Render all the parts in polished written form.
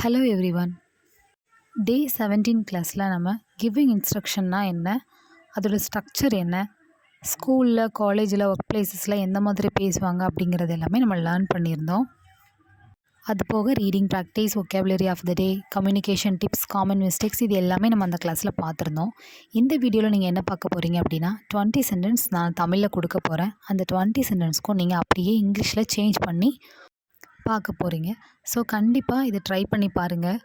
Hello everyone. டே 17 கிளாஸில் நம்ம giving இன்ஸ்ட்ரக்ஷன்னா என்ன, அதோட ஸ்ட்ரக்சர் என்ன, ஸ்கூலில் காலேஜில் ஒர்க் பிளேசஸில் எந்த மாதிரி பேசுவாங்க அப்படிங்கிறது எல்லாமே நம்ம லேர்ன் பண்ணியிருந்தோம். அது போக reading practice, vocabulary of the day, communication tips, common mistakes இது எல்லாமே நம்ம அந்த கிளாஸில் பார்த்துருந்தோம். இந்த வீடியோவில் நீங்கள் என்ன பார்க்க போகிறீங்க அப்படின்னா 20 சென்டென்ஸ் நான் தமிழில் கொடுக்க போகிறேன். அந்த 20 சென்டென்ஸ்க்கும் நீங்கள் அப்படியே இங்கிலீஷில் சேஞ்ச் பண்ணி பார்க்க போகிறீங்க. ஸோ கண்டிப்பாக இதை ட்ரை பண்ணி பாருங்கள்.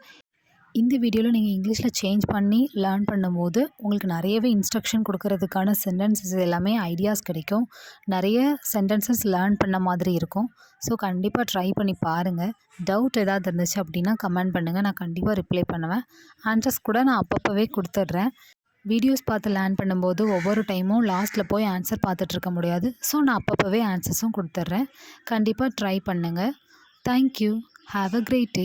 இந்த வீடியோவில் நீங்கள் இங்கிலீஷில் சேஞ்ச் பண்ணி லேர்ன் பண்ணும்போது உங்களுக்கு நிறையவே இன்ஸ்ட்ரக்ஷன் கொடுக்கறதுக்கான சென்டென்சஸ் எல்லாமே ஐடியாஸ் கிடைக்கும். நிறைய சென்டென்சஸ் லேர்ன் பண்ண மாதிரி இருக்கும். ஸோ கண்டிப்பாக ட்ரை பண்ணி பாருங்கள். டவுட் ஏதாவது இருந்துச்சு அப்படின்னா கமெண்ட் பண்ணுங்கள், நான் கண்டிப்பாக ரிப்ளை பண்ணுவேன். ஆன்சர்ஸ் கூட நான் அப்பப்போவே கொடுத்துட்றேன். வீடியோஸ் பார்த்து லேர்ன் பண்ணும்போது ஒவ்வொரு டைமும் லாஸ்ட்டில் போய் ஆன்சர் பார்த்துட்ருக்க முடியாது. ஸோ நான் அப்பப்போவே ஆன்சர்ஸும் கொடுத்துட்றேன். கண்டிப்பாக ட்ரை பண்ணுங்கள். Thank you. Have a great day.